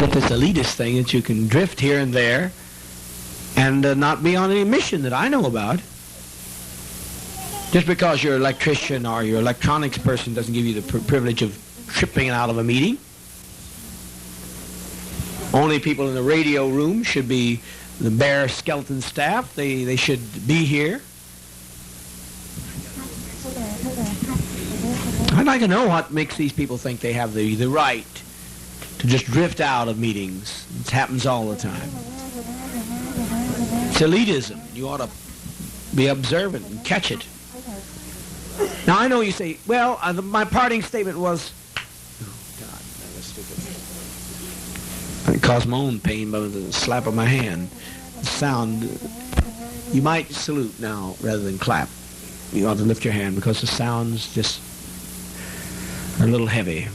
with this elitist thing that you can drift here and there and not be on any mission that I know about. Just because you're an electrician or your electronics person doesn't give you the privilege of tripping out of a meeting. Only people in the radio room should be the bare skeleton staff. They should be here. I'd like to know what makes these people think they have the right to just drift out of meetings. It happens all the time. It's elitism. You ought to be observant and catch it. Now, I know you say, well, my parting statement was, oh, God, that was stupid. It caused my own pain by the slap of my hand. The sound, you might salute now rather than clap. You ought to lift your hand because the sounds just are a little heavy.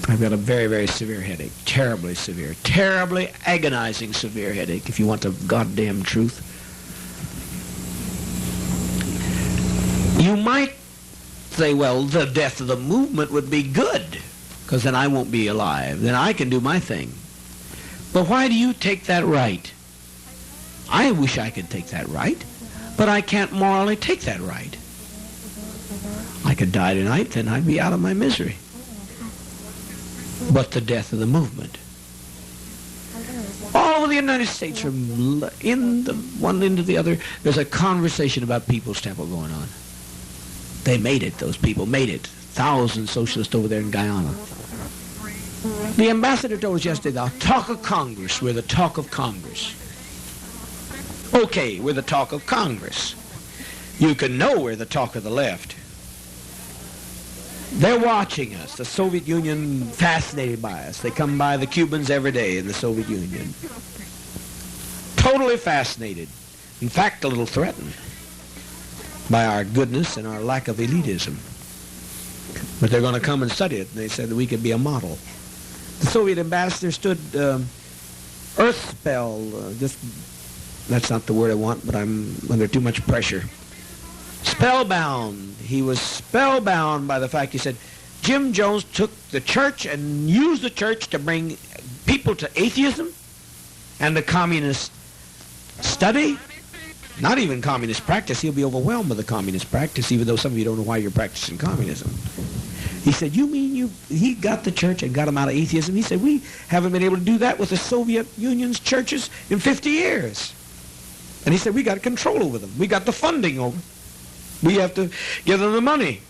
I've got a very, very severe headache. Terribly severe. Terribly agonizing severe headache, if you want the goddamn truth. You might say, well, the death of the movement would be good, because then I won't be alive. Then I can do my thing. But why do you take that right? I wish I could take that right, but I can't morally take that right. I could die tonight, then I'd be out of my misery. But the death of the movement. All over the United States, from in the one end to the other, there's a conversation about People's Temple going on. They made it. Those people made it. Thousands socialists over there in Guyana. The ambassador told us yesterday, the talk of Congress. We're the talk of Congress. Okay, we're the talk of Congress. You can know we're the talk of the left. They're watching us. The Soviet Union, fascinated by us. They come by the Cubans every day in the Soviet Union. Totally fascinated. In fact, a little threatened by our goodness and our lack of elitism. But they're going to come and study it, and they said that we could be a model. The Soviet ambassador stood earth spell, that's not the word I want, but I'm under too much pressure. Spellbound. He was spellbound by the fact, he said, Jim Jones took the church and used the church to bring people to atheism and the communist study. Not even communist practice. He'll be overwhelmed with the communist practice, even though some of you don't know why you're practicing communism. He said, you mean he got the church and got them out of atheism? He said, we haven't been able to do that with the Soviet Union's churches in 50 years. And he said, we got control over them. We got the funding over them. We have to give them the money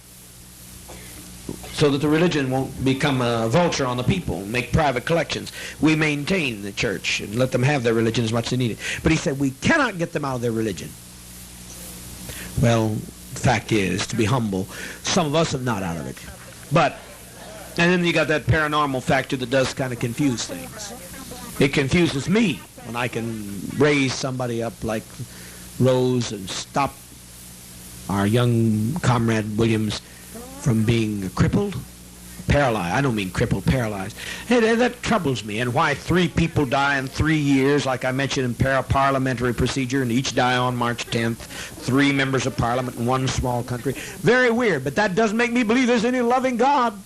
so that the religion won't become a vulture on the people and make private collections. We maintain the church and let them have their religion as much as they need it. But he said, we cannot get them out of their religion. Well, the fact is, to be humble, some of us are not out of it. But, and then you got that paranormal factor that does kind of confuse things. It confuses me when I can raise somebody up like Rose and stop our young comrade Williams from being crippled, paralyzed. I don't mean crippled, paralyzed. Hey, that troubles me. And why 3 people die in 3 years, like I mentioned in parliamentary procedure, and each die on March 10th. 3 members of parliament in one small country. Very weird, but that doesn't make me believe there's any loving God.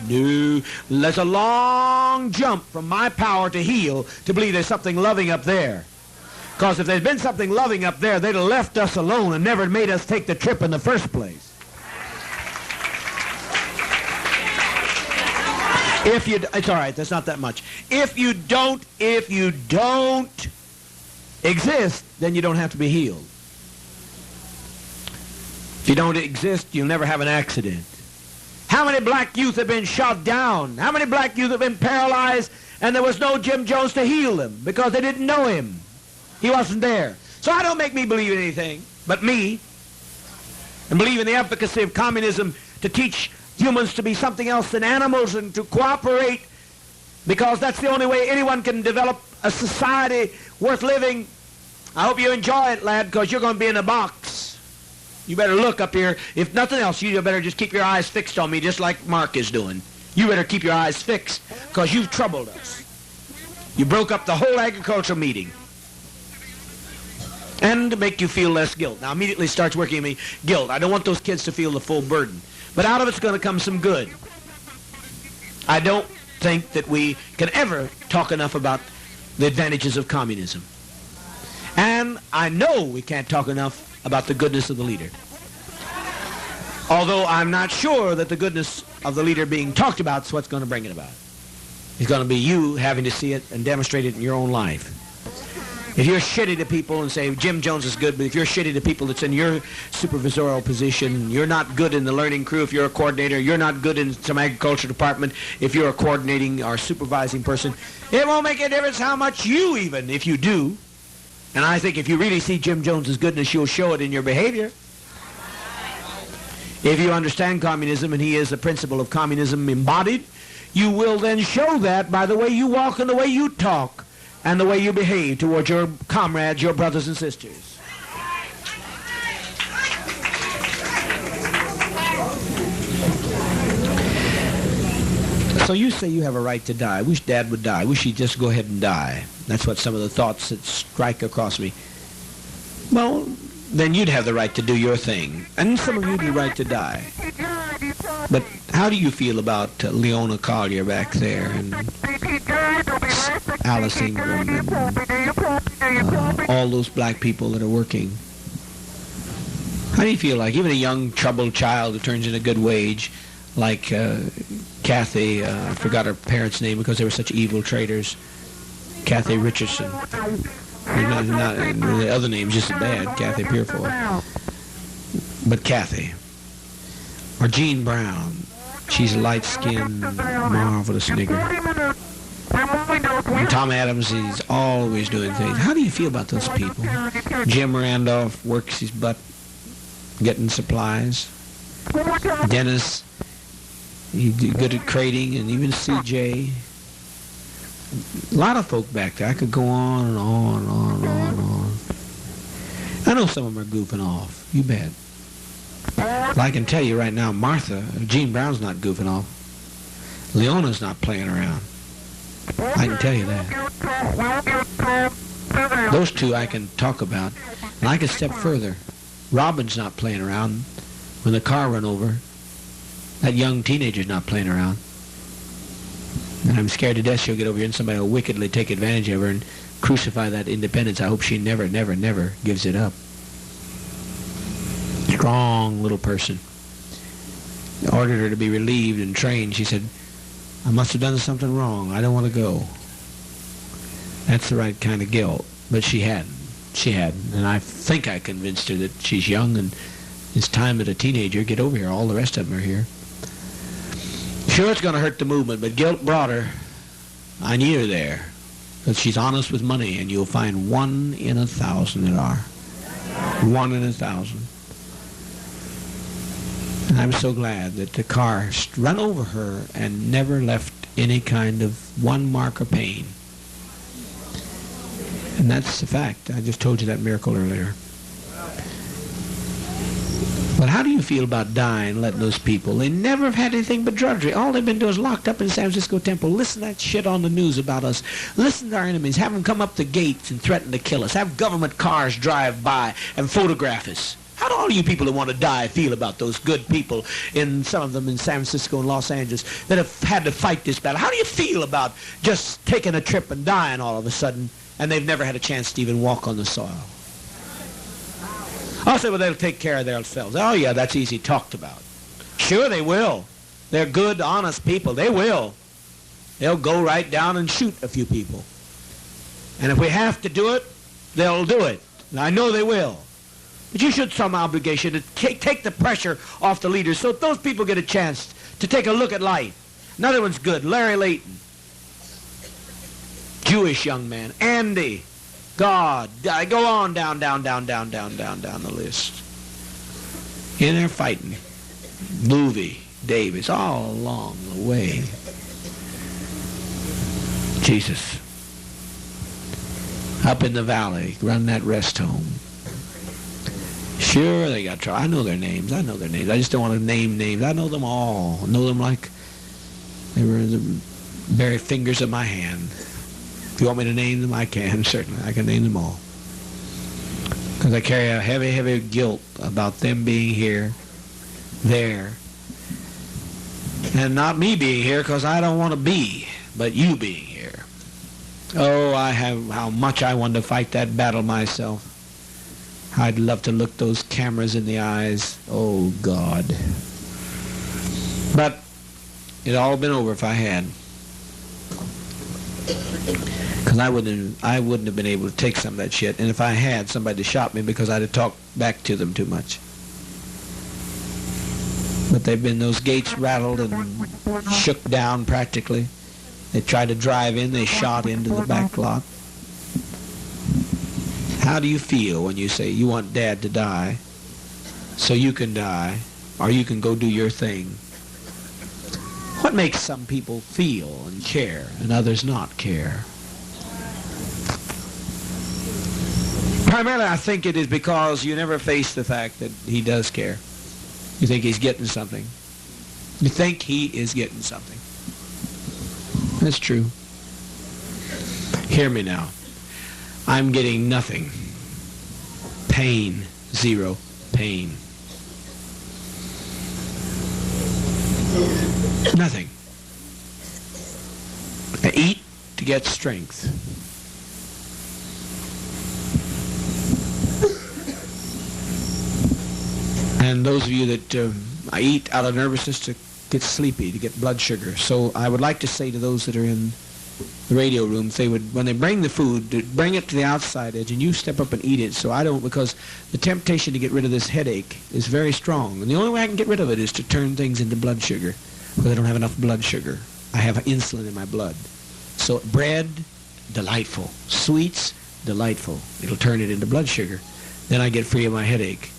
No, there's a long jump from my power to heal to believe there's something loving up there. Because if there'd been something loving up there, they'd have left us alone and never made us take the trip in the first place. It's all right, that's not that much. If you don't exist, then you don't have to be healed. If you don't exist, you'll never have an accident. How many black youth have been shot down? How many black youth have been paralyzed and there was no Jim Jones to heal them because they didn't know him? He wasn't there. So I don't make me believe in anything but me and believe in the efficacy of communism to teach humans to be something else than animals and to cooperate, because that's the only way anyone can develop a society worth living. I hope you enjoy it, lad, because you're going to be in a box. You better look up here. If nothing else, you better just keep your eyes fixed on me just like Mark is doing. You better keep your eyes fixed because you've troubled us. You broke up the whole agricultural meeting. And to make you feel less guilt. Now immediately starts working on me, guilt. I don't want those kids to feel the full burden. But out of it's going to come some good. I don't think that we can ever talk enough about the advantages of communism. And I know we can't talk enough about the goodness of the leader. Although I'm not sure that the goodness of the leader being talked about is what's going to bring it about. It's going to be you having to see it and demonstrate it in your own life. If you're shitty to people and say, Jim Jones is good, but if you're shitty to people that's in your supervisorial position, you're not good in the learning crew if you're a coordinator, you're not good in some agriculture department if you're a coordinating or supervising person, it won't make a difference how much you even, if you do. And I think if you really see Jim Jones's goodness, you'll show it in your behavior. If you understand communism, and he is the principle of communism embodied, you will then show that by the way you walk and the way you talk and the way you behave toward your comrades, your brothers and sisters. So you say you have a right to die. I wish Dad would die. I wish he'd just go ahead and die. That's what some of the thoughts that strike across me. Well, then you'd have the right to do your thing. And some of you have the right to die. But how do you feel about Leona Collier back there and Alice Ingram and all those black people that are working? How do you feel like even a young troubled child who turns in a good wage like Kathy, I forgot her parents' name because they were such evil traitors, Kathy Richardson. The other name's just as bad, Kathy Peerfoy. But Kathy. Or Jean Brown. She's a light-skinned, marvelous nigger. And Tom Adams, he's always doing things. How do you feel about those people? Jim Randolph works his butt getting supplies. Dennis, he's good at crating, and even CJ. A lot of folk back there. I could go on and on and on and on and on. I know some of them are goofing off. You bet. But I can tell you right now, Martha, Jean Brown's not goofing off. Leona's not playing around. I can tell you that. Those two I can talk about. And I can step further. Robin's not playing around. When the car run over, that young teenager's not playing around. And I'm scared to death she'll get over here and somebody will wickedly take advantage of her and crucify that independence. I hope she never, never, never gives it up. Strong little person. Ordered her to be relieved and trained. She said, I must have done something wrong. I don't want to go. That's the right kind of guilt. But she hadn't. She hadn't. And I think I convinced her that she's young and it's time that a teenager get over here. All the rest of them are here. Sure, it's going to hurt the movement, but guilt brought her. I need her there. Because she's honest with money, and you'll find 1 in 1,000 that are. 1 in 1,000. And I'm so glad that the car ran over her and never left any kind of one mark of pain. And that's the fact. I just told you that miracle earlier. But how do you feel about dying, letting those people? They never have had anything but drudgery. All they've been doing is locked up in San Francisco Temple. Listen to that shit on the news about us. Listen to our enemies. Have them come up the gates and threaten to kill us. Have government cars drive by and photograph us. How do all you people who want to die feel about those good people, in some of them in San Francisco and Los Angeles, that have had to fight this battle? How do you feel about just taking a trip and dying all of a sudden, and they've never had a chance to even walk on the soil? I'll say, well, they'll take care of themselves. Oh, yeah, that's easy talked about. Sure, they will. They're good, honest people. They will. They'll go right down and shoot a few people. And if we have to do it, they'll do it. And I know they will. But you should some obligation to take the pressure off the leaders so those people get a chance to take a look at life. Another one's good, Larry Layton. Jewish young man. Andy. God, I go on down the list. In there fighting. Movie, Davis, all along the way. Jesus. Up in the valley, run that rest home. Sure, they got trouble. I know their names. I just don't want to name names. I know them all. I know them like they were the very fingers of my hand. If you want me to name them, I can, certainly. I can name them all. Because I carry a heavy, heavy guilt about them being here, there, and not me being here because I don't want to be. but you being here. Oh, how much I wanted to fight that battle myself. I'd love to look those cameras in the eyes. Oh, God. But it'd all been over if I had. Because I wouldn't have been able to take some of that shit. And if I had, somebody shot me because I'd have talked back to them too much. But they've been, those gates rattled and shook down practically. They tried to drive in, they shot into the back lot. How do you feel when you say you want Dad to die so you can die, or you can go do your thing? What makes some people feel and care and others not care? Primarily, I think it is because you never face the fact that he does care. You think he's getting something. You think he is getting something. That's true. Hear me now. I'm getting nothing. Pain. Zero. Pain. Nothing. I eat to get strength. And those of you that I eat out of nervousness to get sleepy, to get blood sugar. So I would like to say to those that are in the radio room, if they would, when they bring the food, to bring it to the outside edge, and you step up and eat it. So I don't, because the temptation to get rid of this headache is very strong. And the only way I can get rid of it is to turn things into blood sugar, because I don't have enough blood sugar. I have insulin in my blood. So bread, delightful. Sweets, delightful. It'll turn it into blood sugar. Then I get free of my headache.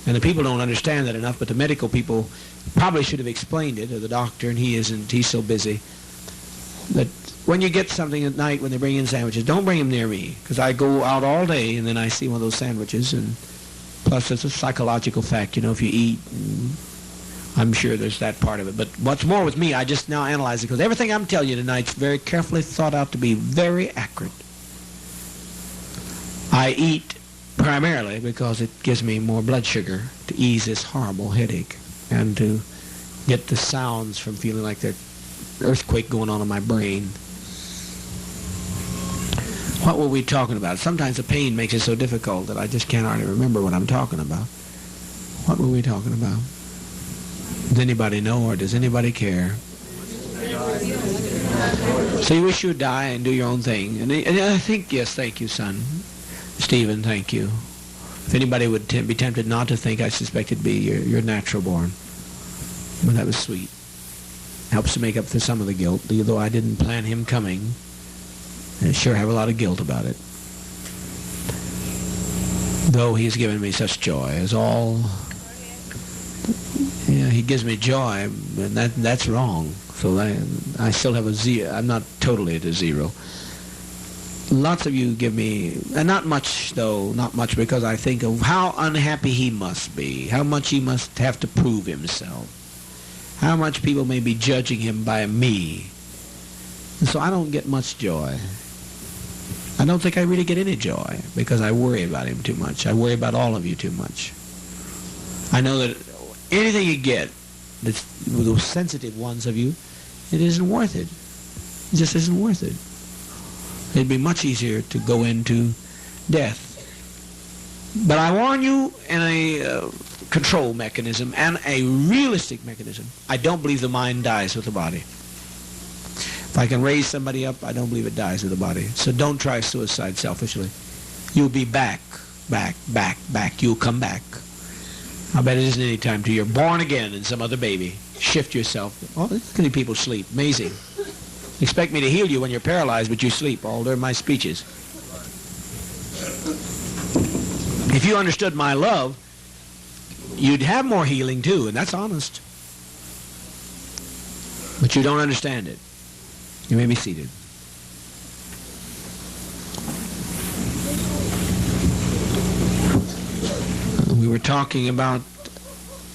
And the people don't understand that enough, but the medical people probably should have explained it, or the doctor, and he isn't. He's so busy. That when you get something at night, when they bring in sandwiches, don't bring them near me, because I go out all day, and then I see one of those sandwiches, and plus it's a psychological fact, you know, if you eat, I'm sure there's that part of it. But what's more with me, I just now analyze it, because everything I'm telling you tonight is very carefully thought out to be very accurate. I eat primarily because it gives me more blood sugar to ease this horrible headache and to get the sounds from feeling like there's an earthquake going on in my brain. What were we talking about? Sometimes the pain makes it so difficult that I just can't hardly remember what I'm talking about. What were we talking about? Does anybody know, or does anybody care? So you wish you would die and do your own thing. And I think, yes, thank you, son. Stephen, thank you. If anybody would be tempted not to think, I suspect it'd be your natural born. But that was sweet. Helps to make up for some of the guilt, though I didn't plan him coming. I sure have a lot of guilt about it. Though he's given me such joy, is all. Yeah, he gives me joy, and that's wrong. So I still have a zero. I'm not totally at a zero. Lots of you give me, and not much though, not much, because I think of how unhappy he must be, how much he must have to prove himself, how much people may be judging him by me. And so I don't get much joy. I don't think I really get any joy, because I worry about him too much. I worry about all of you too much. I know that anything you get, that's those sensitive ones of you, it isn't worth it. It just isn't worth it. It'd be much easier to go into death. But I warn you, in a control mechanism and a realistic mechanism, I don't believe the mind dies with the body. If I can raise somebody up, I don't believe it dies with the body. So don't try suicide selfishly. You'll be back. You'll come back. I bet it isn't any time till you're born again in some other baby. Shift yourself. Oh, look at people sleep. Amazing. Expect me to heal you when you're paralyzed, but you sleep all during my speeches. If you understood my love, you'd have more healing too, and that's honest. But you don't understand it. You may be seated. We were talking about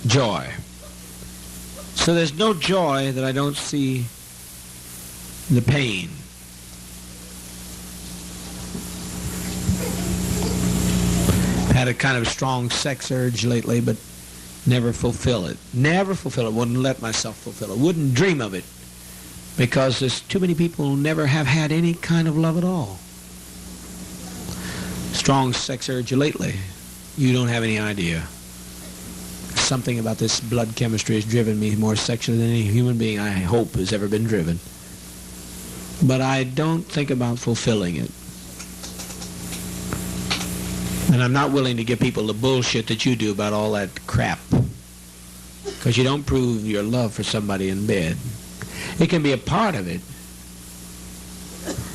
joy. So there's no joy that I don't see the pain. Had a kind of strong sex urge lately, but never fulfill it. Never fulfill it. Wouldn't let myself fulfill it. Wouldn't dream of it. Because there's too many people who never have had any kind of love at all. Strong sex urge lately. You don't have any idea. Something about this blood chemistry has driven me more sexually than any human being I hope has ever been driven. But I don't think about fulfilling it. And I'm not willing to give people the bullshit that you do about all that crap. Because you don't prove your love for somebody in bed. It can be a part of it.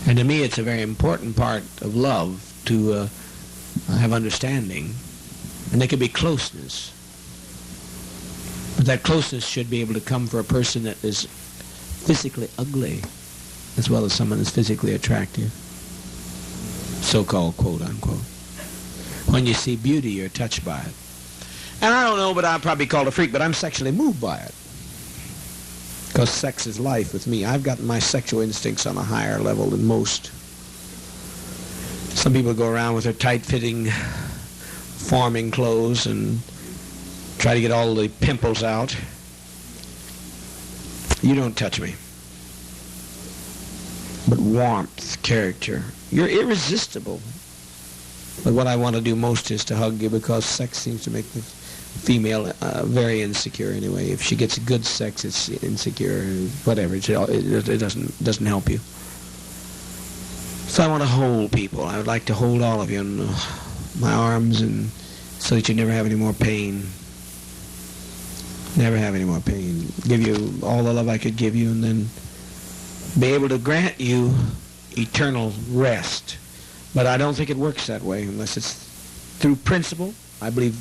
And to me, it's a very important part of love to have understanding. And there can be closeness. But that closeness should be able to come for a person that is physically ugly as well as someone that's physically attractive. So-called, quote, unquote. When you see beauty, you're touched by it. And I don't know, but I'm probably called a freak, but I'm sexually moved by it. Because sex is life with me. I've got my sexual instincts on a higher level than most. Some people go around with their tight-fitting, forming clothes and try to get all the pimples out. You don't touch me. But warmth, character. You're irresistible. But what I want to do most is to hug you, because sex seems to make the female very insecure anyway. If she gets good sex, it's insecure. Whatever. It doesn't help you. So I want to hold people. I would like to hold all of you in my arms, and so that you never have any more pain. Never have any more pain. Give you all the love I could give you, and then be able to grant you eternal rest. But I don't think it works that way unless it's through principle. I believe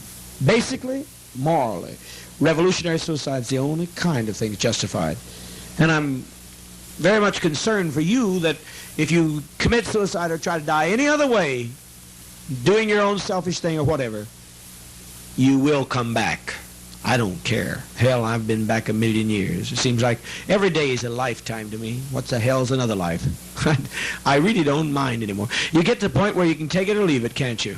basically, morally, revolutionary suicide is the only kind of thing justified. And I'm very much concerned for you that if you commit suicide or try to die any other way, doing your own selfish thing or whatever, you will come back. I don't care. Hell, I've been back 1,000,000 years. It seems like every day is a lifetime to me. What the hell's another life? I really don't mind anymore. You get to the point where you can take it or leave it, can't you?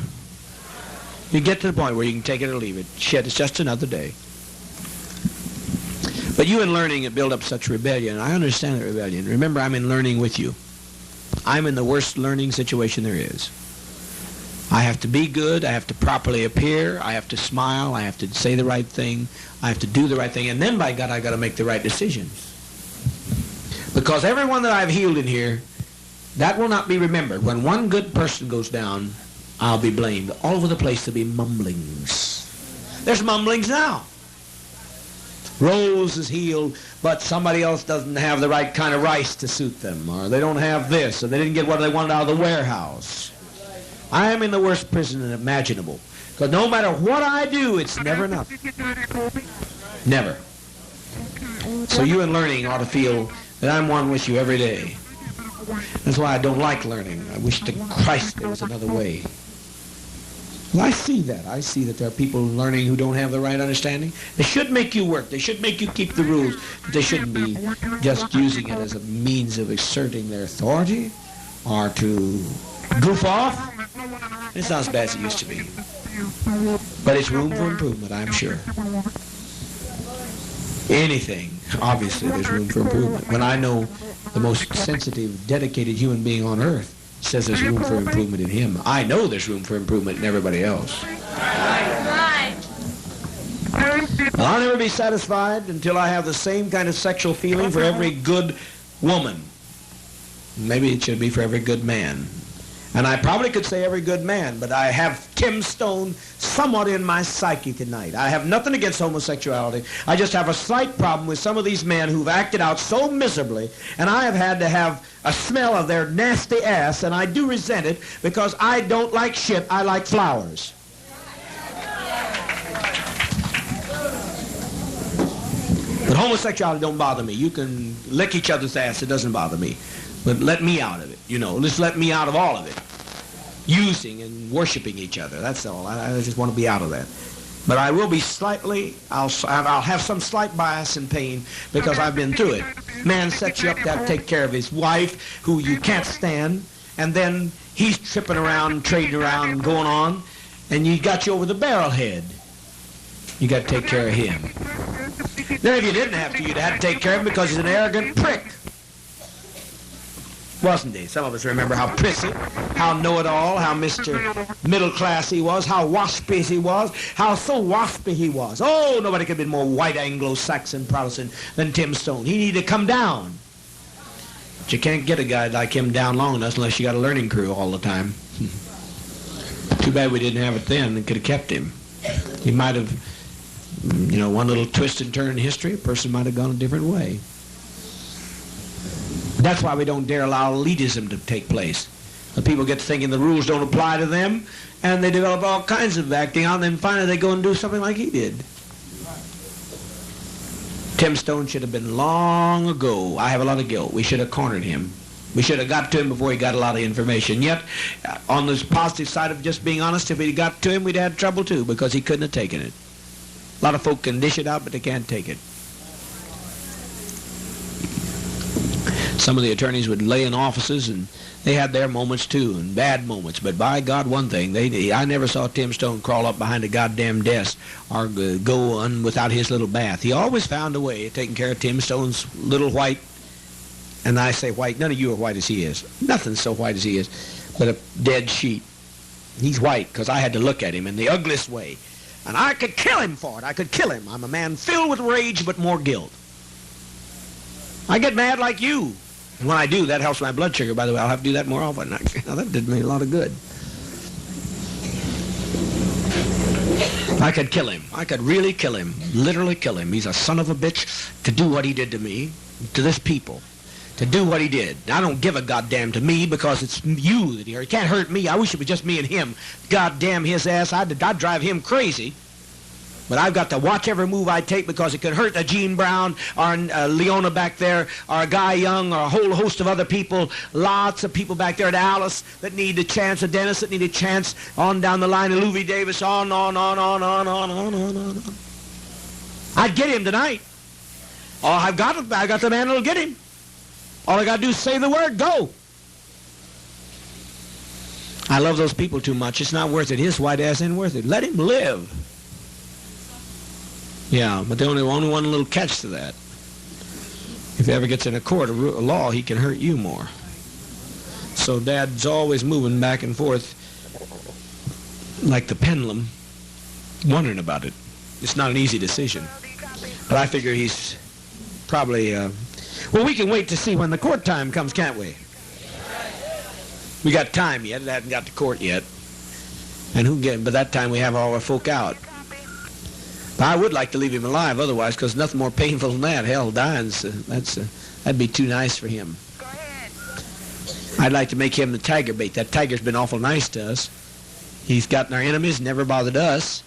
You get to the point where you can take it or leave it. Shit, it's just another day. But you in learning and build up such rebellion. I understand that rebellion. Remember, I'm in learning with you. I'm in the worst learning situation there is. I have to be good, I have to properly appear, I have to smile, I have to say the right thing, I have to do the right thing, and then by God I got to make the right decisions. Because everyone that I've healed in here, that will not be remembered. When one good person goes down, I'll be blamed. All over the place there'll be mumblings. There's mumblings now. Rose is healed, but somebody else doesn't have the right kind of rice to suit them, or they don't have this, or they didn't get what they wanted out of the warehouse. I am in the worst prison imaginable. Because no matter what I do, it's never enough. Never. So you in learning ought to feel that I'm one with you every day. That's why I don't like learning. I wish to Christ there was another way. Well, I see that. I see that there are people learning who don't have the right understanding. They should make you work. They should make you keep the rules. But they shouldn't be just using it as a means of asserting their authority or to goof off. It's not as bad as it used to be. But it's room for improvement, I'm sure. Anything, obviously, there's room for improvement. When I know the most sensitive, dedicated human being on earth says there's room for improvement in him, I know there's room for improvement in everybody else. Well, I'll never be satisfied until I have the same kind of sexual feeling for every good woman. Maybe it should be for every good man. And I probably could say every good man, but I have Tim Stoen somewhat in my psyche tonight. I have nothing against homosexuality. I just have a slight problem with some of these men who've acted out so miserably, and I have had to have a smell of their nasty ass, and I do resent it because I don't like shit. I like flowers. But homosexuality don't bother me. You can lick each other's ass. It doesn't bother me. But let me out of it, you know. Just let me out of all of it. Using and worshiping each other, that's all. I just want to be out of that. But I will be slightly, I'll have some slight bias and pain because I've been through it. Man sets you up to take care of his wife, who you can't stand, and then he's tripping around, trading around, and going on, and you got you over the barrel head. You got to take care of him. Then if you didn't have to, you'd have to take care of him because he's an arrogant prick. Wasn't he? Some of us remember how prissy, how know-it-all, how Mr. Middle Class he was, how waspy he was, how so waspy he was. Oh, nobody could have been more white Anglo-Saxon Protestant than Tim Stoen. He needed to come down. But you can't get a guy like him down long enough unless you got a learning crew all the time. Too bad we didn't have it then and could have kept him. He might have, you know, one little twist and turn in history, a person might have gone a different way. That's why we don't dare allow elitism to take place. The people get to thinking the rules don't apply to them, and they develop all kinds of acting out, and then finally they go and do something like he did. Tim Stoen should have been long ago. I have a lot of guilt. We should have cornered him. We should have got to him before he got a lot of information. Yet, on the positive side of just being honest, if we got to him, we'd have had trouble too, because he couldn't have taken it. A lot of folk can dish it out, but they can't take it. Some of the attorneys would lay in offices, and they had their moments too, and bad moments. But by God, one thing, I never saw Tim Stoen crawl up behind a goddamn desk or go on without his little bath. He always found a way of taking care of Tim Stoen's little white, and I say white, none of you are white as he is. Nothing's so white as he is, but a dead sheet. He's white because I had to look at him in the ugliest way. And I could kill him for it. I could kill him. I'm a man filled with rage but more guilt. I get mad like you. And when I do, that helps my blood sugar. By the way, I'll have to do that more often. Now, that did me a lot of good. I could kill him. I could really kill him. Literally kill him. He's a son of a bitch to do what he did to me, to this people, to do what he did. I don't give a goddamn to me because it's you that he hurt. He can't hurt me. I wish it was just me and him. Goddamn his ass. I'd drive him crazy. But I've got to watch every move I take because it could hurt a Gene Brown or Leona back there or a Guy Young or a whole host of other people, lots of people back there at Alice that need a chance, a Dennis that need a chance, on down the line of Louie Davis, on. I'd get him tonight. Oh, I got the man that'll get him. All I got to do is say the word, go. I love those people too much. It's not worth it. His white ass ain't worth it. Let him live. Yeah, but there's only one little catch to that. If he ever gets in a court of law, he can hurt you more. So Dad's always moving back and forth like the pendulum, wondering about it. It's not an easy decision. But I figure he's probably... well, we can wait to see when the court time comes, can't we? We got time yet. It hasn't got to court yet. And by that time we have all our folk out. But I would like to leave him alive otherwise, because nothing more painful than that. Hell, dying's that'd be too nice for him. Go ahead. I'd like to make him the tiger bait. That tiger's been awful nice to us. He's gotten our enemies, never bothered us.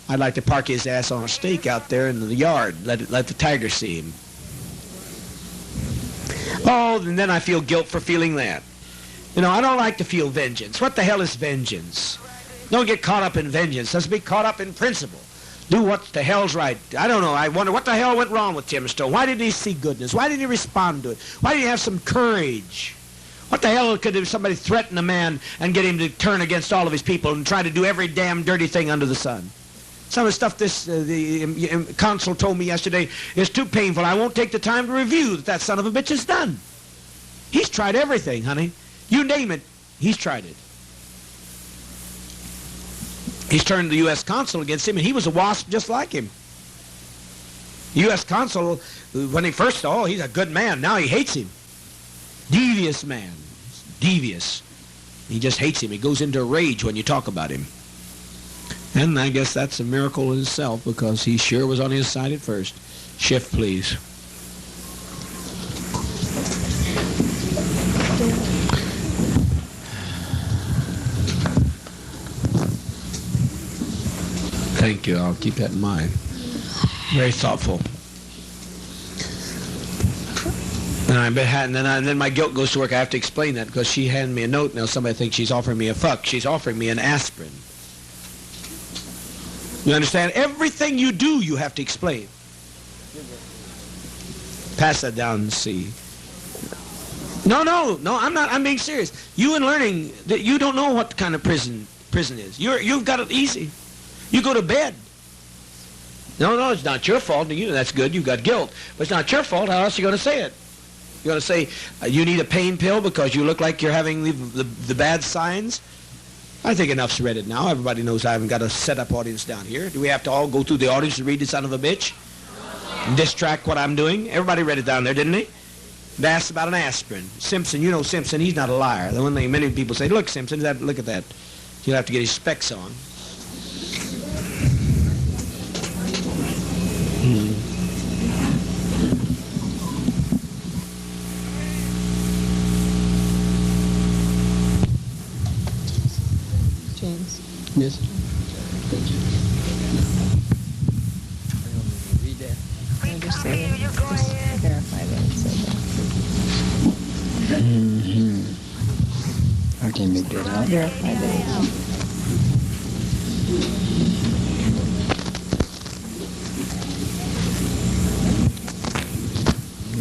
I'd like to park his ass on a stake out there in the yard. Let the tiger see him. Oh, and then I feel guilt for feeling that. You know, I don't like to feel vengeance. What the hell is vengeance? Don't get caught up in vengeance. Let's be caught up in principle. Do what the hell's right. I don't know. I wonder what the hell went wrong with Tim Stoen. Why didn't he see goodness? Why didn't he respond to it? Why didn't he have some courage? What the hell could somebody threaten a man and get him to turn against all of his people and try to do every damn dirty thing under the sun? Some of the stuff the consul told me yesterday is too painful. I won't take the time to review that son of a bitch has done. He's tried everything, honey. You name it, he's tried it. He's turned the U.S. consul against him, and he was a wasp just like him. U.S. consul, when he first saw, he's a good man. Now he hates him. Devious man. Devious. He just hates him. He goes into a rage when you talk about him. And I guess that's a miracle in itself, because he sure was on his side at first. Shift, please. Thank you. I'll keep that in mind. Very thoughtful. And then my guilt goes to work. I have to explain that because she handed me a note. Now somebody thinks she's offering me a fuck. She's offering me an aspirin. You understand? Everything you do, you have to explain. Pass that down and see. No, I'm not. I'm being serious. You in learning that you don't know what kind of prison is. You've got it easy. You go to bed. No, it's not your fault. That's good. You've got guilt. But it's not your fault. How else are you going to say it? You want to say you need a pain pill because you look like you're having the bad signs? I think enough's read it now. Everybody knows I haven't got a set-up audience down here. Do we have to all go through the audience to read the son of a bitch? And distract what I'm doing? Everybody read it down there, didn't they? They asked about an aspirin. Simpson, you know Simpson, he's not a liar. The one thing many people say, look, Simpson, look at that. He'll have to get his specs on. James. Yes. Read that. I just verify that it said that. I can't make that out. Verify that.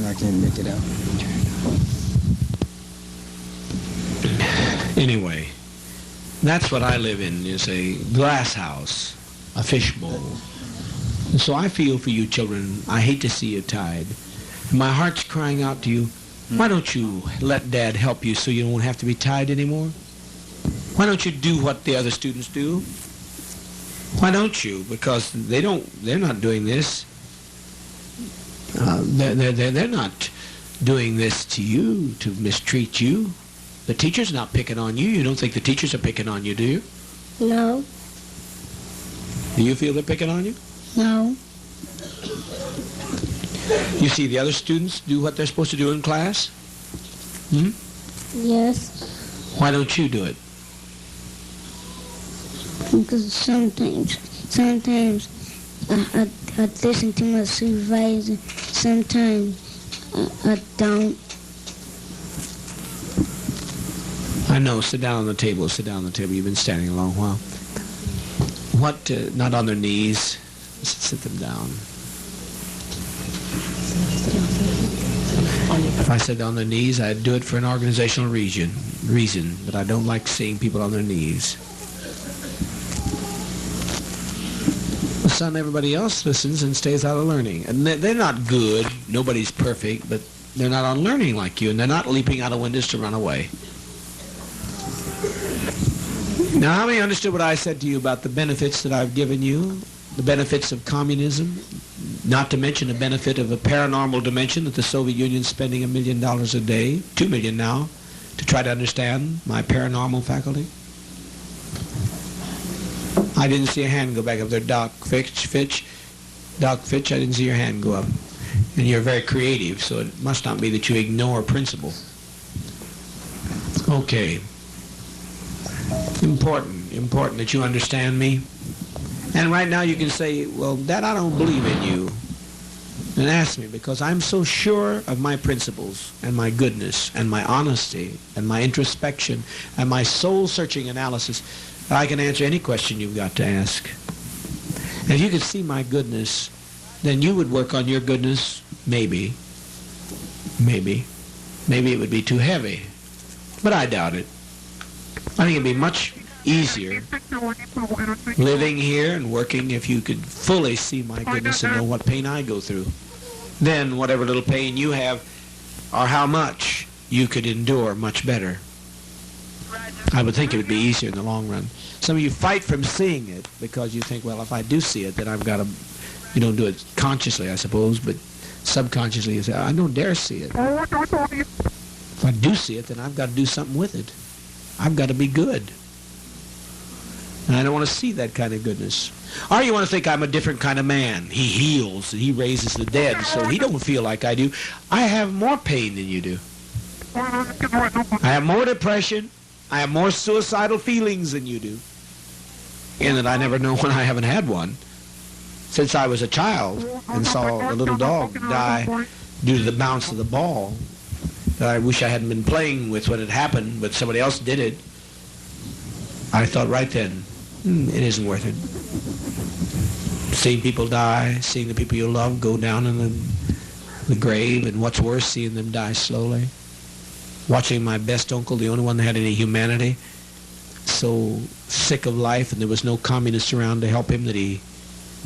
I can't make it out. Anyway, that's what I live in, is a glass house, a fishbowl. And so I feel for you children. I hate to see you tied. My heart's crying out to you, why don't you let Dad help you so you don't have to be tied anymore? Why don't you do what the other students do? Why don't you? Because they're not doing this. They're not doing this to you, to mistreat you. The teacher's not picking on you. You don't think the teachers are picking on you, do you? No. Do you feel they're picking on you? No. You see the other students do what they're supposed to do in class? Yes. Why don't you do it? Because sometimes I listen to my supervisor. Sometimes I don't. I know. Sit down on the table. Sit down on the table. You've been standing a long while. What? Not on their knees. Sit them down. If I said on their knees, I'd do it for an organizational reason, but I don't like seeing people on their knees. Son, everybody else listens and stays out of learning. And they're not good. Nobody's perfect, but they're not on learning like you, and they're not leaping out of windows to run away. Now, how many understood what I said to you about the benefits that I've given you? The benefits of communism, not to mention the benefit of a paranormal dimension that the Soviet Union's spending $1 million a day, $2 million now, to try to understand my paranormal faculty. I didn't see a hand go back up there. Doc Fitch, I didn't see your hand go up. And you're very creative, so it must not be that you ignore principle. Okay. Important that you understand me. And right now you can say, well, Dad, I don't believe in you. And ask me, because I'm so sure of my principles and my goodness and my honesty and my introspection and my soul-searching analysis, I can answer any question you've got to ask. And if you could see my goodness, then you would work on your goodness, maybe. Maybe it would be too heavy. But I doubt it. I think it'd be much easier living here and working if you could fully see my goodness and know what pain I go through. Then whatever little pain you have, or how much, you could endure much better. I would think it would be easier in the long run. Some of you fight from seeing it because you think, well, if I do see it, then I've got to, you don't do it consciously, I suppose, but subconsciously you say, I don't dare see it. If I do see it, then I've got to do something with it. I've got to be good. And I don't want to see that kind of goodness. Or you want to think I'm a different kind of man. He heals, and he raises the dead, so he don't feel like I do. I have more pain than you do. I have more depression. I have more suicidal feelings than you do. In that I never know when I haven't had one. Since I was a child and saw the little dog die due to the bounce of the ball that I wish I hadn't been playing with when it happened, but somebody else did it, I thought right then, it isn't worth it. Seeing people die, seeing the people you love go down in the grave, and what's worse, seeing them die slowly. Watching my best uncle, the only one that had any humanity, so sick of life, and there was no communists around to help him, that he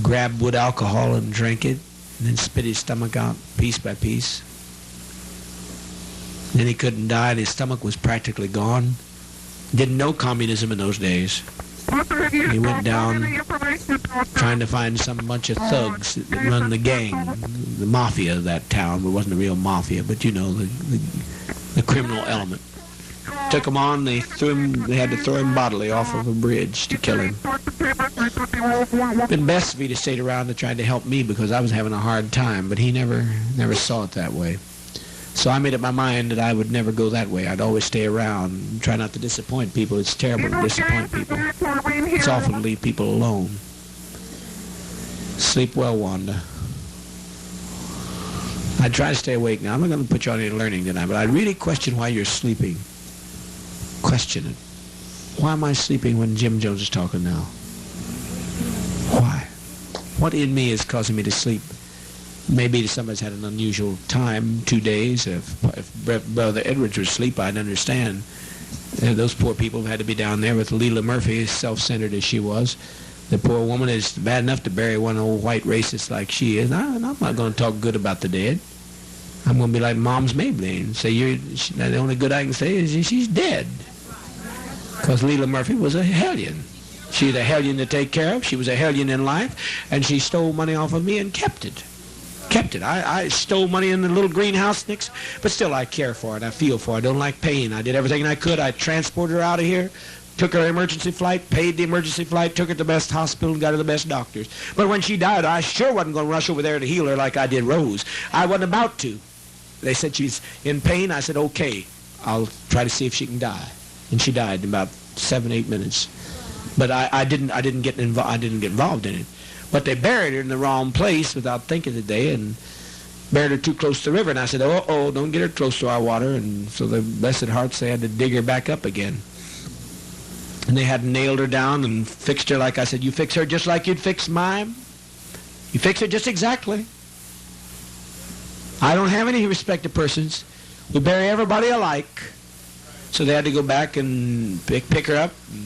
grabbed wood alcohol and drank it, and then spit his stomach out piece by piece. Then he couldn't die, and his stomach was practically gone. Didn't know communism in those days. He went down trying to find some bunch of thugs that run the gang, the mafia of that town. It wasn't a real mafia, but you know, the criminal element. Took him on, they had to throw him bodily off of a bridge to kill him. Been best if he'd have stayed around to try to help me, because I was having a hard time, but he never saw it that way. So I made up my mind that I would never go that way. I'd always stay around and try not to disappoint people. It's terrible to disappoint people. It's awful to leave people alone. Sleep well, Wanda. I try to stay awake now. I'm not going to put you on any learning tonight, but I really question why you're sleeping. Question it. Why am I sleeping when Jim Jones is talking now? Why? What in me is causing me to sleep? Maybe somebody's had an unusual time, 2 days. If Brother Edwards was asleep, I'd understand. Those poor people had to be down there with Leela Murphy, self-centered as she was. The poor woman is bad enough to bury one old white racist like she is. And I'm not going to talk good about the dead. I'm going to be like Mom's Maybelline. Say the only good I can say is she's dead. Because Leela Murphy was a hellion. She was a hellion to take care of. She was a hellion in life. And she stole money off of me and kept it. I stole money in the little greenhouse next, but still I care for it. I feel for it. I don't like pain. I did everything I could. I transported her out of here, took her emergency flight, paid the emergency flight, took her to the best hospital, and got her the best doctors. But when she died, I sure wasn't going to rush over there to heal her like I did Rose. I wasn't about to. They said she's in pain. I said, okay, I'll try to see if she can die. And she died in about 7-8 minutes. But I didn't get involved in it. But they buried her in the wrong place without thinking today, and buried her too close to the river. And I said, don't get her close to our water. And so the Blessed Hearts, they had to dig her back up again. And they had nailed her down and fixed her like I said. You fix her just like you'd fix mine. You fix her just exactly. I don't have any respect to persons. We bury everybody alike. So they had to go back and pick her up, and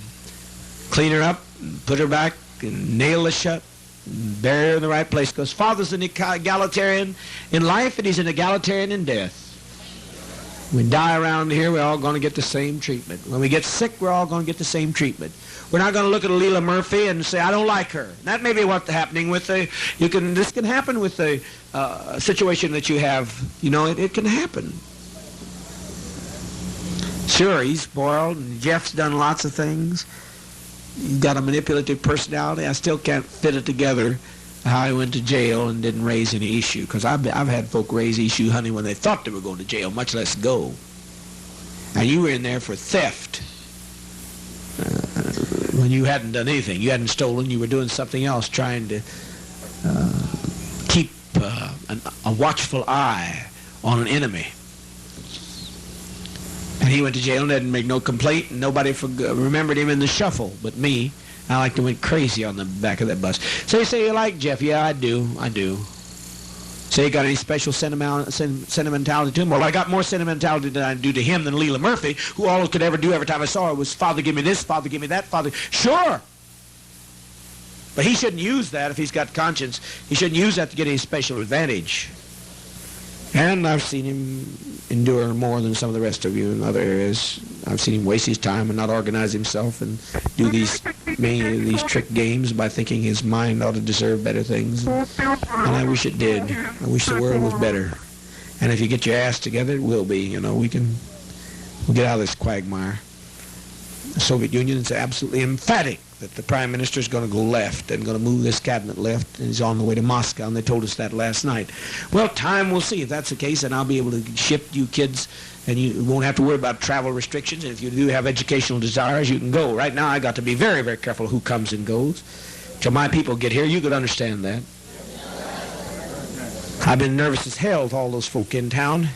clean her up, and put her back, and nail her shut. Bury her in the right place, because Father's an egalitarian in life and he's an egalitarian in death. When we die around here, we're all going to get the same treatment. When we get sick, we're all going to get the same treatment. We're not going to look at Leela Murphy and say, I don't like her. That may be what's happening with this can happen with the situation that you have. You know, it can happen. Sure, he's spoiled and Jeff's done lots of things. He's got a manipulative personality. I still can't fit it together how he went to jail and didn't raise any issue. Because I've had folk raise issue, honey, when they thought they were going to jail, much less go. And you were in there for theft. When you hadn't done anything. You hadn't stolen. You were doing something else, trying to keep a watchful eye on an enemy. And he went to jail and didn't make no complaint, and nobody remembered him in the shuffle but me. I like to went crazy on the back of that bus. So you say you like Jeff? Yeah, I do. Say you got any special sentimentality to him? Well, I got more sentimentality than I do to him than Leela Murphy, who all I could ever do every time I saw her was, Father, give me this, Father, give me that, Father. Sure. But he shouldn't use that if he's got conscience. He shouldn't use that to get any special advantage. And I've seen him endure more than some of the rest of you in other areas. I've seen him waste his time and not organize himself and do these trick games by thinking his mind ought to deserve better things. And I wish it did. I wish the world was better. And if you get your ass together, it will be. You know, we'll get out of this quagmire. The Soviet Union is absolutely emphatic that the Prime Minister is going to go left and going to move this cabinet left, and he's on the way to Moscow, and they told us that last night. Well, time will see. If that's the case, then I'll be able to ship you kids, and you won't have to worry about travel restrictions, and if you do have educational desires, you can go. Right now, I got to be very, very careful who comes and goes. Till my people get here, you could understand that. I've been nervous as hell with all those folk in town.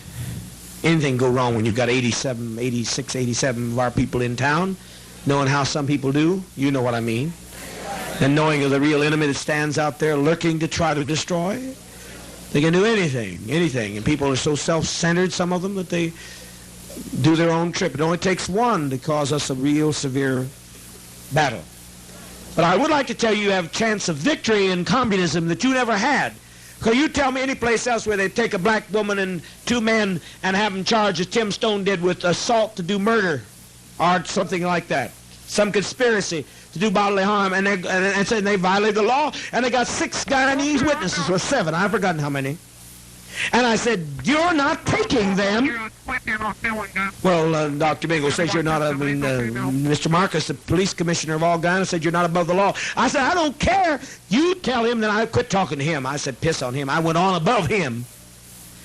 Anything go wrong when you've got 86, 87 of our people in town. Knowing how some people do, you know what I mean. And knowing of the real enemy that stands out there lurking to try to destroy. They can do anything. And people are so self-centered, some of them, that they do their own trip. It only takes one to cause us a real severe battle. But I would like to tell you have a chance of victory in communism that you never had Because you tell me any place else where they take a black woman and 2 men and have them charged, as Tim Stoen did, with assault to do murder or something like that. Some conspiracy to do bodily harm, and they violated the law, and they got 6 Guyanese witnesses, or 7, I've forgotten how many. And I said, you're not taking them. Well, Dr. Bingo says you're not, Mr. Marcus, the police commissioner of all Guyana, said you're not above the law. I said, I don't care. You tell him that I quit talking to him. I said, piss on him. I went on above him.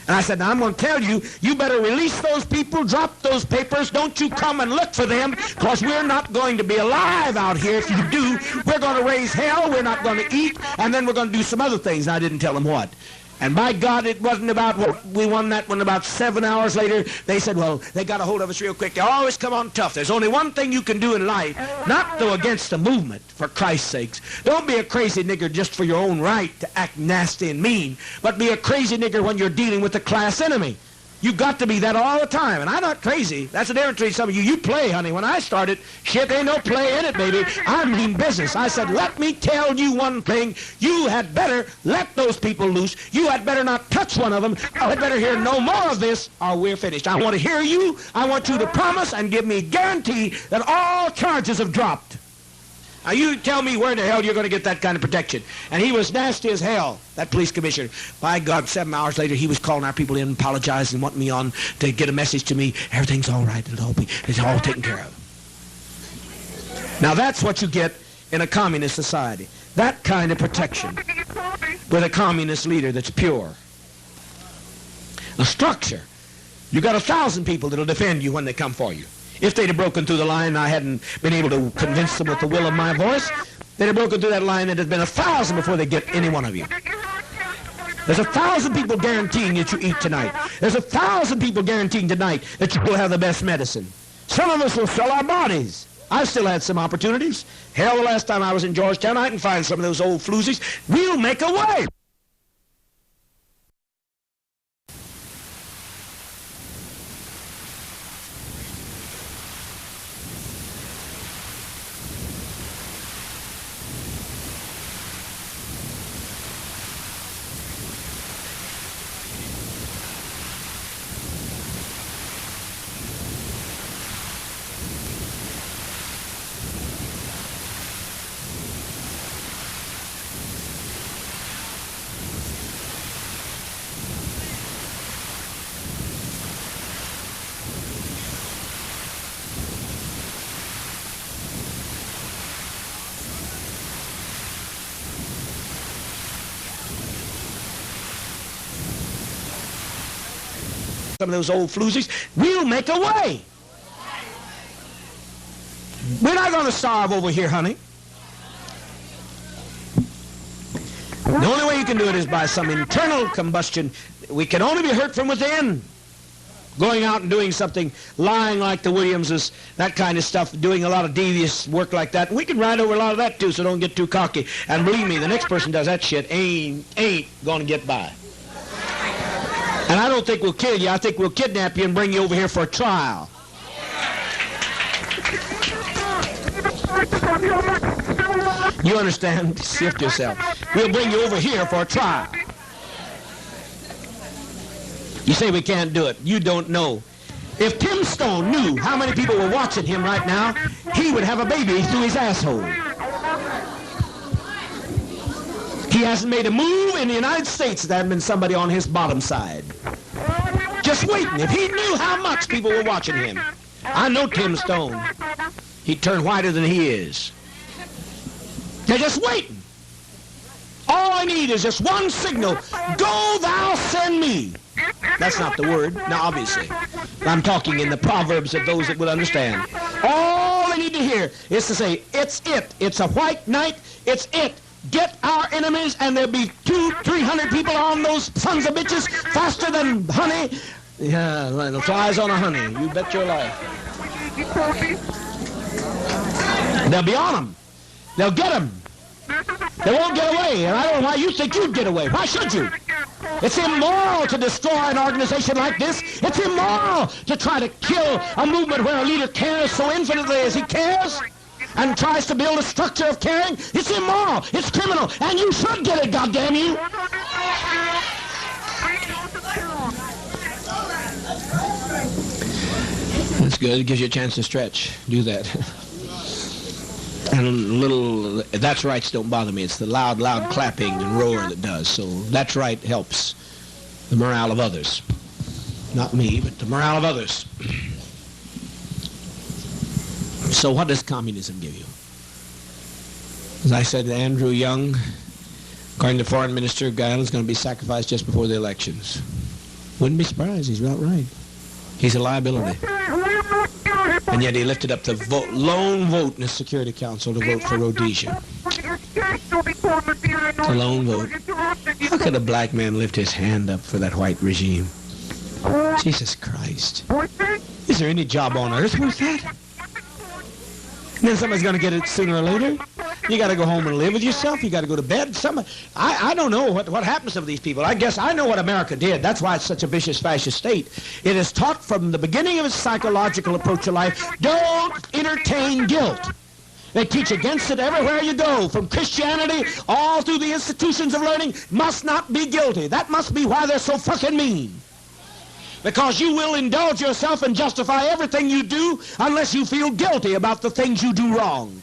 And I said, now I'm going to tell you, you better release those people, drop those papers. Don't you come and look for them, because we're not going to be alive out here if you do. We're going to raise hell. We're not going to eat. And then we're going to do some other things. And I didn't tell them what. And by God, it wasn't about what we won that one. About 7 hours later, they said, well, they got a hold of us real quick. They always come on tough. There's only one thing you can do in life, not go against the movement, for Christ's sakes. Don't be a crazy nigger just for your own right to act nasty and mean, but be a crazy nigger when you're dealing with the class enemy. You've got to be that all the time. And I'm not crazy. That's the difference between some of you. You play, honey. When I started, shit, ain't no play in it, baby. I mean business. I said, let me tell you one thing. You had better let those people loose. You had better not touch one of them. I had better hear no more of this, or we're finished. I want to hear you. I want you to promise and give me guarantee that all charges have dropped. Now, you tell me where the hell you're going to get that kind of protection. And he was nasty as hell, that police commissioner. By God, 7 hours later, he was calling our people in, apologizing, wanting me on to get a message to me. Everything's all right. It's all taken care of. Now, that's what you get in a communist society. That kind of protection with a communist leader that's pure. A structure. You got 1,000 people that'll defend you when they come for you. If they'd have broken through the line and I hadn't been able to convince them with the will of my voice, they'd have broken through that line and there'd been 1,000 before they get any one of you. There's 1,000 people guaranteeing that you eat tonight. There's 1,000 people guaranteeing tonight that you will have the best medicine. Some of us will sell our bodies. I've still had some opportunities. Hell, the last time I was in Jonestown, I can find some of those old floozies. We'll make a way. Some of those old floozies, we'll make a way. We're not going to starve over here, honey. The only way you can do it is by some internal combustion. We can only be hurt from within. Going out and doing something, lying like the Williamses, that kind of stuff, doing a lot of devious work like that. And we can ride over a lot of that too, so don't get too cocky. And believe me, the next person does that shit ain't going to get by. And I don't think we'll kill you. I think we'll kidnap you and bring you over here for a trial. You understand? Shift yourself. We'll bring you over here for a trial. You say we can't do it. You don't know. If Tim Stoen knew how many people were watching him right now, he would have a baby through his asshole. He hasn't made a move in the United States that hasn't been somebody on his bottom side. Just waiting. If he knew how much people were watching him. I know Tim Stoen. He'd turn whiter than he is. They're just waiting. All I need is just one signal. Go thou send me. That's not the word. Now, obviously. I'm talking in the proverbs of those that would understand. All I need to hear is to say, it's it. It's a white night. It's it. Get our enemies, and there'll be 200-300 people on those sons of bitches faster than honey. Yeah, the flies on a honey. You bet your life. They'll be on them. They'll get them. They won't get away, and I don't know why you think you'd get away. Why should you? It's immoral to destroy an organization like this. It's immoral to try to kill a movement where a leader cares so infinitely as he cares. and tries to build a structure of caring, it's immoral, it's criminal, and you should get it, goddamn you. That's good. It gives you a chance to stretch. Do that. And that's rights don't bother me. It's the loud clapping and roar that does. So that's right helps the morale of others. Not me, but the morale of others. So what does communism give you? As I said to Andrew Young, according to Foreign Minister, Guyana's going to be sacrificed just before the elections. Wouldn't be surprised. He's about right. He's a liability. And yet he lifted up the lone vote in the Security Council to vote for Rhodesia. The lone vote. How could a black man lift his hand up for that white regime? Jesus Christ. Is there any job on earth worth that? And then somebody's going to get it sooner or later. You got to go home and live with yourself. You got to go to bed. I don't know what happens to these people. I guess I know what America did. That's why it's such a vicious fascist state. It is taught from the beginning of its psychological approach to life, don't entertain guilt. They teach against it everywhere you go, from Christianity all through the institutions of learning. Must not be guilty. That must be why they're so fucking mean. Because you will indulge yourself and justify everything you do unless you feel guilty about the things you do wrong.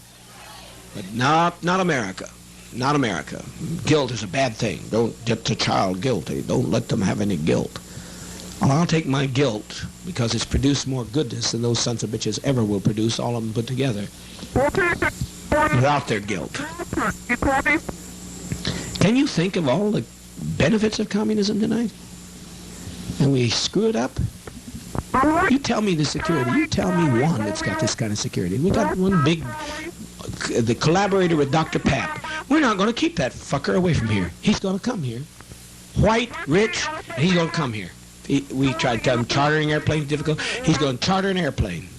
But not America. Not America. Guilt is a bad thing. Don't get the child guilty. Don't let them have any guilt. Well, I'll take my guilt because it's produced more goodness than those sons of bitches ever will produce, all of them put together, without their guilt. Can you think of all the benefits of communism tonight? And we screw it up? You tell me the security. You tell me one that's got this kind of security. We got one big, the collaborator with Dr. Pap. We're not going to keep that fucker away from here. He's going to come here. White, rich, and he's going to come here. We tried to tell him chartering airplanes difficult. He's going to charter an airplane.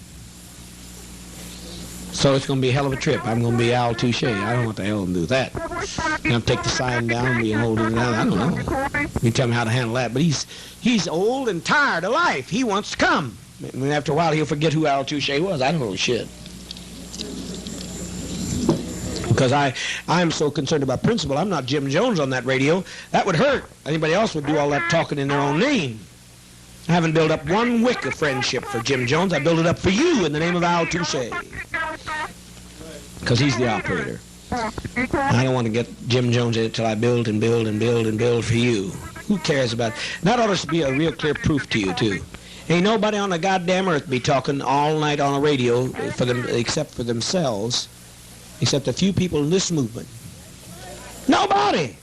So it's going to be a hell of a trip. I'm going to be Al Touche. I don't know what the hell to do with that. I'm going to take the sign down, be holding it down. I don't know. You tell me how to handle that. But he's old and tired of life. He wants to come. And after a while, he'll forget who Al Touche was. I don't know shit. Because I'm so concerned about principle. I'm not Jim Jones on that radio. That would hurt. Anybody else would do all that talking in their own name. I haven't built up one wick of friendship for Jim Jones. I built it up for you in the name of Al Touche. Because he's the operator. I don't want to get Jim Jones in it till I build and build and build and build for you. Who cares about it? That ought to be a real clear proof to you, too. Ain't nobody on the goddamn earth be talking all night on a radio for them, except for themselves, except a few people in this movement. Nobody!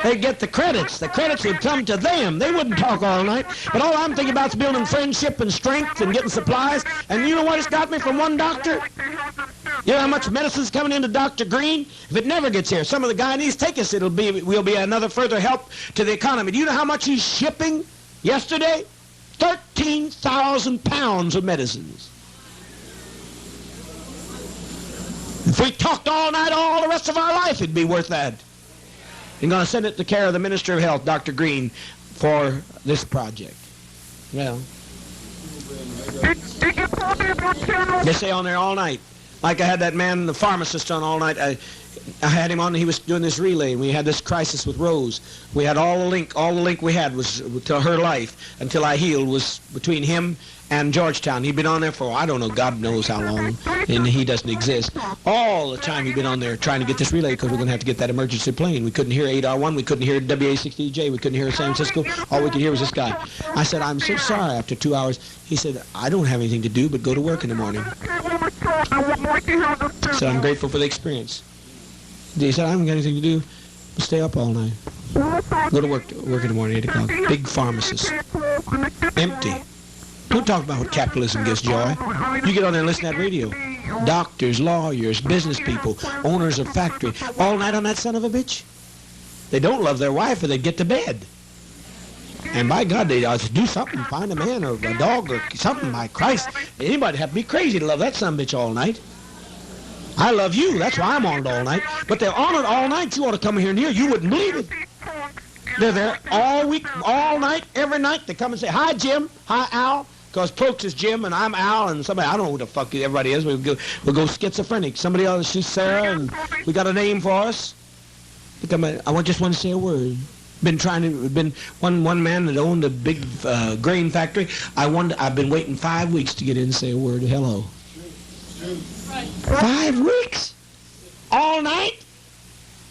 They get the credits. The credits would come to them. They wouldn't talk all night. But all I'm thinking about is building friendship and strength and getting supplies. And you know what it's got me from one doctor? You know how much medicine's coming into Dr. Green? If it never gets here, some of the Guyanese take us. We'll be another further help to the economy. Do you know how much he's shipping yesterday? 13,000 pounds of medicines. If we talked all night, all the rest of our life, it'd be worth that. I'm going to send it to care of the Minister of Health, Dr. Green, for this project. Well, they stay on there all night. Like I had that man, the pharmacist, on all night. I had him on, and he was doing this relay, and we had this crisis with Rose. We had all the link we had was to her life until I healed was between him and Georgetown. He'd been on there for, I don't know, God knows how long, and he doesn't exist. All the time he'd been on there trying to get this relay because we're going to have to get that emergency plane. We couldn't hear 8R1. We couldn't hear WA60J. We couldn't hear San Francisco. All we could hear was this guy. I said, I'm so sorry. After 2 hours, he said, I don't have anything to do but go to work in the morning. So I'm grateful for the experience. He said, I haven't got anything to do but stay up all night. Go to work in the morning, 8 o'clock. Big pharmacist. Empty. Don't talk about what capitalism gives joy. You get on there and listen to that radio. Doctors, lawyers, business people, owners of factory, all night on that son of a bitch. They don't love their wife or they get to bed. And by God, they do something, find a man or a dog or something. My Christ, anybody'd have to be crazy to love that son of a bitch all night. I love you. That's why I'm on it all night. But they're on it all night. You ought to come here and hear. You wouldn't believe it. They're there all week, all night, every night. They come and say, hi, Jim. Hi, Al. Because Pokes is Jim, and I'm Al, and somebody, I don't know who the fuck everybody is. We'll go schizophrenic. Somebody else, she's Sarah, and we got a name for us. I just want to say a word. Been one man that owned a big grain factory. I've been waiting 5 weeks to get in and say a word. Hello. 5 weeks? All night?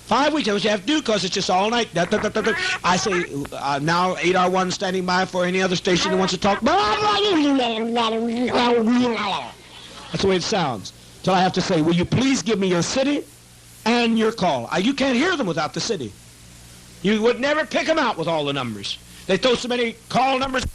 5 weeks, that's what you have to do, because it's just all night. I say, now 8R1 standing by for any other station that wants to talk. That's the way it sounds. So I have to say, will you please give me your city and your call? You can't hear them without the city. You would never pick them out with all the numbers. They throw so many call numbers.